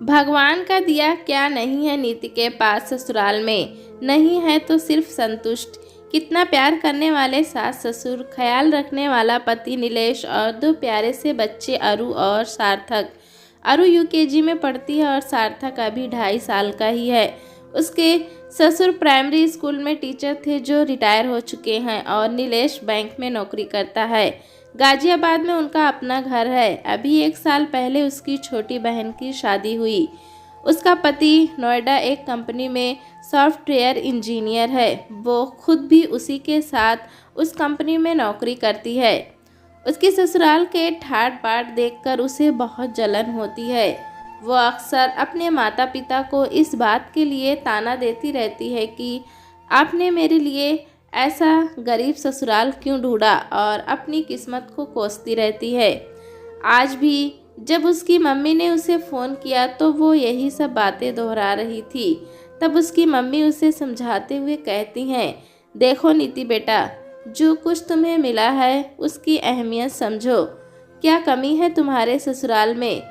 भगवान का दिया क्या नहीं है नीति के पास ससुराल में, नहीं है तो सिर्फ संतुष्ट। कितना प्यार करने वाले सास ससुर, ख्याल रखने वाला पति नीलेश और दो प्यारे से बच्चे अरु और सार्थक। अरु यूकेजी में पढ़ती है और सार्थक अभी 2.5 साल का ही है। उसके ससुर प्राइमरी स्कूल में टीचर थे जो रिटायर हो चुके हैं और नीलेश बैंक में नौकरी करता है। गाजियाबाद में उनका अपना घर है। अभी 1 साल पहले उसकी छोटी बहन की शादी हुई। उसका पति नोएडा एक कंपनी में सॉफ्टवेयर इंजीनियर है। वो खुद भी उसी के साथ उस कंपनी में नौकरी करती है। उसकी ससुराल के ठाट बाट देखकर उसे बहुत जलन होती है। वो अक्सर अपने माता पिता को इस बात के लिए ताना देती रहती है कि आपने मेरे लिए ऐसा गरीब ससुराल क्यों ढूंढा, और अपनी किस्मत को कोसती रहती है। आज भी जब उसकी मम्मी ने उसे फ़ोन किया तो वो यही सब बातें दोहरा रही थी। तब उसकी मम्मी उसे समझाते हुए कहती हैं, देखो नीति बेटा, जो कुछ तुम्हें मिला है उसकी अहमियत समझो। क्या कमी है तुम्हारे ससुराल में?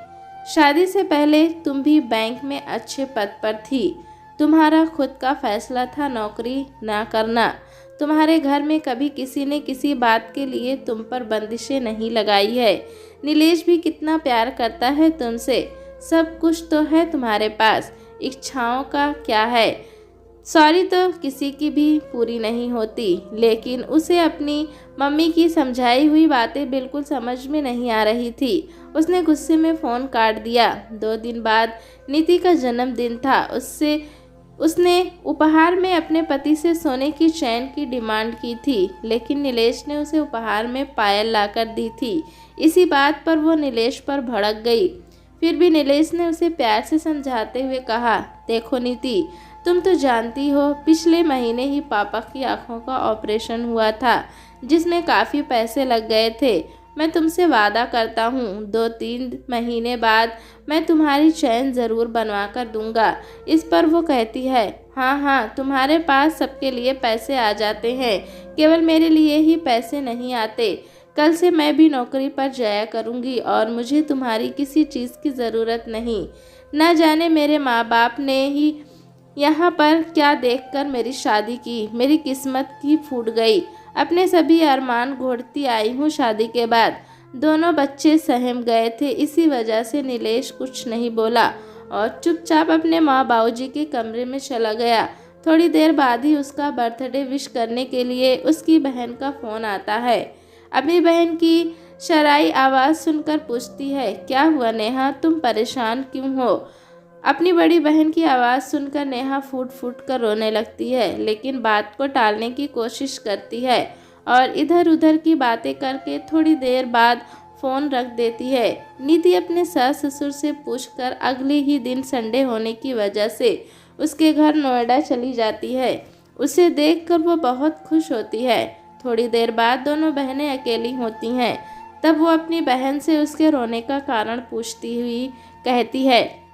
शादी से पहले तुम भी बैंक में अच्छे पद पर थी। तुम्हारा खुद का फैसला था नौकरी ना करना। तुम्हारे घर में कभी किसी ने किसी बात के लिए तुम पर बंदिशें नहीं लगाई है। नीलेश भी कितना प्यार करता है तुमसे। सब कुछ तो है तुम्हारे पास, इच्छाओं का क्या है? सॉरी तो किसी की भी पूरी नहीं होती। लेकिन उसे अपनी मम्मी की समझाई हुई बातें बिल्कुल समझ में नहीं आ रही थी। उसने गुस्से में फ़ोन काट दिया। 2 दिन बाद नीति का जन्मदिन था। उसने उपहार में अपने पति से सोने की चैन की डिमांड की थी, लेकिन नीलेश ने उसे उपहार में पायल लाकर दी थी। इसी बात पर वो नीलेश पर भड़क गई। फिर भी नीलेश ने उसे प्यार से समझाते हुए कहा, देखो नीति, तुम तो जानती हो पिछले महीने ही पापा की आंखों का ऑपरेशन हुआ था, जिसमें काफ़ी पैसे लग गए थे। मैं तुमसे वादा करता हूँ 2-3 महीने बाद मैं तुम्हारी चैन ज़रूर बनवा कर दूंगा। इस पर वो कहती है, हाँ हाँ, तुम्हारे पास सबके लिए पैसे आ जाते हैं, केवल मेरे लिए ही पैसे नहीं आते। कल से मैं भी नौकरी पर जाया करूँगी और मुझे तुम्हारी किसी चीज़ की ज़रूरत नहीं। न जाने मेरे माँ बाप ने ही यहाँ पर क्या देखकर मेरी शादी की, मेरी किस्मत ही फूट गई। अपने सभी अरमान घोटती आई हूँ शादी के बाद। दोनों बच्चे सहम गए थे। इसी वजह से नीलेश कुछ नहीं बोला और चुपचाप अपने माँ बाबूजी के कमरे में चला गया। थोड़ी देर बाद ही उसका बर्थडे विश करने के लिए उसकी बहन का फ़ोन आता है। अपनी बहन की शराई आवाज़ सुनकर पूछती है, क्या हुआ नेहा, तुम परेशान क्यों हो? अपनी बड़ी बहन की आवाज़ सुनकर नेहा फूट फूट कर रोने लगती है, लेकिन बात को टालने की कोशिश करती है और इधर उधर की बातें करके थोड़ी देर बाद फ़ोन रख देती है। नीति अपने सास ससुर से पूछकर अगले ही दिन संडे होने की वजह से उसके घर नोएडा चली जाती है। उसे देखकर वो बहुत खुश होती है। थोड़ी देर बाद दोनों बहनें अकेली होती हैं। तब वो अपनी बहन से उसके रोने का कारण पूछती हुई कहती है,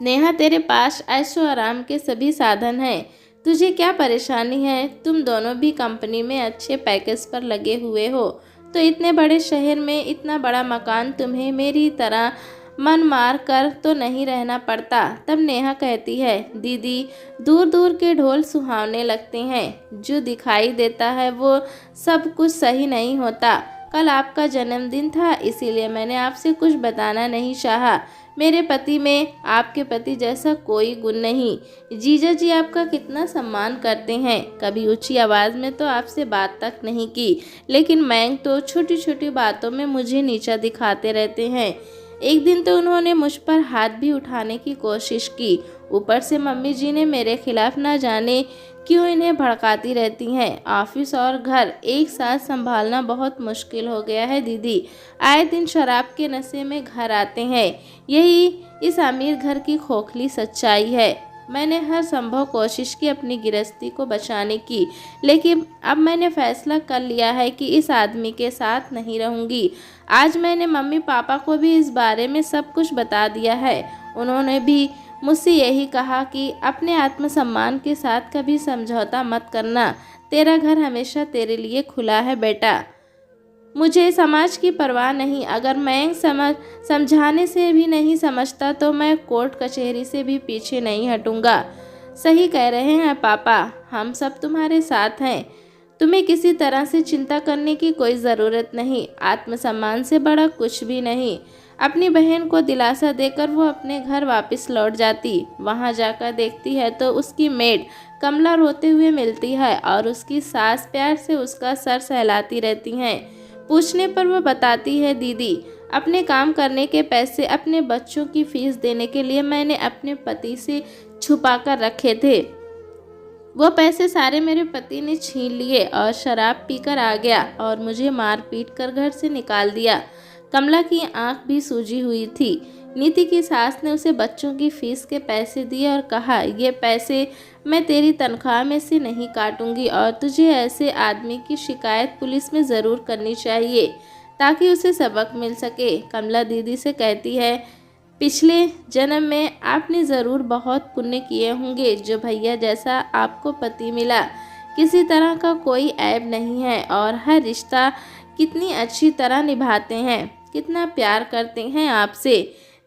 नेहा, तेरे पास ऐशो आराम के सभी साधन हैं, तुझे क्या परेशानी है? तुम दोनों भी कंपनी में अच्छे पैकेज पर लगे हुए हो, तो इतने बड़े शहर में इतना बड़ा मकान तुम्हें मेरी तरह मन मार कर तो नहीं रहना पड़ता। तब नेहा कहती है, दीदी, दूर दूर के ढोल सुहावने लगते हैं, जो दिखाई देता है वो सब कुछ सही नहीं होता। कल आपका जन्मदिन था, इसीलिए मैंने आपसे कुछ बताना नहीं चाहा। मेरे पति में आपके पति जैसा कोई गुण नहीं। जीजा जी आपका कितना सम्मान करते हैं। कभी ऊंची आवाज़ में तो आपसे बात तक नहीं की, लेकिन मैं तो छोटी छोटी बातों में मुझे नीचा दिखाते रहते हैं। एक दिन तो उन्होंने मुझ पर हाथ भी उठाने की कोशिश की। ऊपर से मम्मी जी ने मेरे खिलाफ ना जाने क्यों इन्हें भड़काती रहती हैं। ऑफिस और घर एक साथ संभालना बहुत मुश्किल हो गया है दीदी। आए दिन शराब के नशे में घर आते हैं। यही इस अमीर घर की खोखली सच्चाई है। मैंने हर संभव कोशिश की अपनी गृहस्थी को बचाने की, लेकिन अब मैंने फैसला कर लिया है कि इस आदमी के साथ नहीं रहूंगी। आज मैंने मम्मी पापा को भी इस बारे में सब कुछ बता दिया है। उन्होंने भी मुझसे यही कहा कि अपने आत्मसम्मान के साथ कभी समझौता मत करना। तेरा घर हमेशा तेरे लिए खुला है बेटा। मुझे समाज की परवाह नहीं। अगर मैं समझाने से भी नहीं समझता तो मैं कोर्ट कचहरी से भी पीछे नहीं हटूंगा। सही कह रहे हैं पापा, हम सब तुम्हारे साथ हैं। तुम्हें किसी तरह से चिंता करने की कोई ज़रूरत नहीं। आत्मसम्मान से बड़ा कुछ भी नहीं। अपनी बहन को दिलासा देकर वो अपने घर वापस लौट जाती। वहाँ जाकर देखती है तो उसकी मेड कमला रोते हुए मिलती है और उसकी सास प्यार से उसका सर सहलाती रहती हैं। पूछने पर वह बताती है, दीदी, अपने काम करने के पैसे अपने बच्चों की फीस देने के लिए मैंने अपने पति से छुपा कर रखे थे। वो पैसे सारे मेरे पति ने छीन लिए और शराब पीकर आ गया और मुझे मार पीट कर घर से निकाल दिया। कमला की आंख भी सूजी हुई थी। नीति की सास ने उसे बच्चों की फीस के पैसे दिए और कहा, ये पैसे मैं तेरी तनख्वाह में से नहीं काटूंगी और तुझे ऐसे आदमी की शिकायत पुलिस में ज़रूर करनी चाहिए ताकि उसे सबक मिल सके। कमला दीदी से कहती है, पिछले जन्म में आपने ज़रूर बहुत पुण्य किए होंगे जो भैया जैसा आपको पति मिला। किसी तरह का कोई ऐब नहीं है और हर रिश्ता कितनी अच्छी तरह निभाते हैं, कितना प्यार करते हैं आपसे।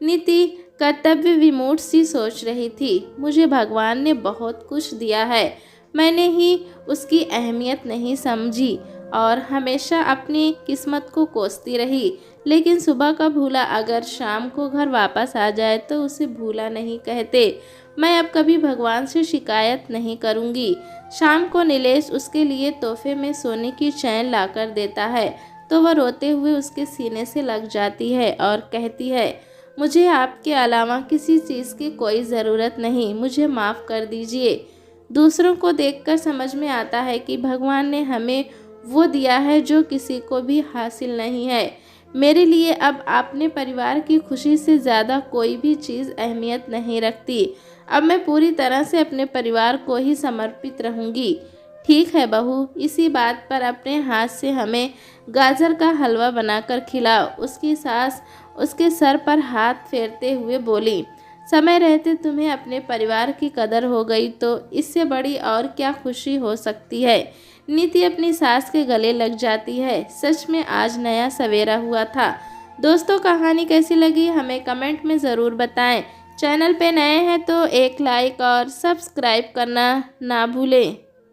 नीति कर्तव्य विमूढ़ सी सोच रही थी। मुझे भगवान ने बहुत कुछ दिया है, मैंने ही उसकी अहमियत नहीं समझी और हमेशा अपनी किस्मत को कोसती रही। लेकिन सुबह का भूला अगर शाम को घर वापस आ जाए तो उसे भूला नहीं कहते। मैं अब कभी भगवान से शिकायत नहीं करूँगी। शाम को नीलेश उसके लिए तोहफे में सोने की चैन लाकर देता है तो वह रोते हुए उसके सीने से लग जाती है और कहती है, मुझे आपके अलावा किसी चीज़ की कोई ज़रूरत नहीं, मुझे माफ़ कर दीजिए। दूसरों को देखकर समझ में आता है कि भगवान ने हमें वो दिया है जो किसी को भी हासिल नहीं है। मेरे लिए अब अपने परिवार की खुशी से ज़्यादा कोई भी चीज़ अहमियत नहीं रखती। अब मैं पूरी तरह से अपने परिवार को ही समर्पित रहूँगी। ठीक है बहू, इसी बात पर अपने हाथ से हमें गाजर का हलवा बनाकर खिलाओ। उसकी सास उसके सर पर हाथ फेरते हुए बोली, समय रहते तुम्हें अपने परिवार की कदर हो गई तो इससे बड़ी और क्या खुशी हो सकती है। नीति अपनी सास के गले लग जाती है। सच में आज नया सवेरा हुआ था। दोस्तों, कहानी कैसी लगी हमें कमेंट में ज़रूर बताएं। चैनल पे नए हैं तो एक लाइक और सब्सक्राइब करना ना भूलें।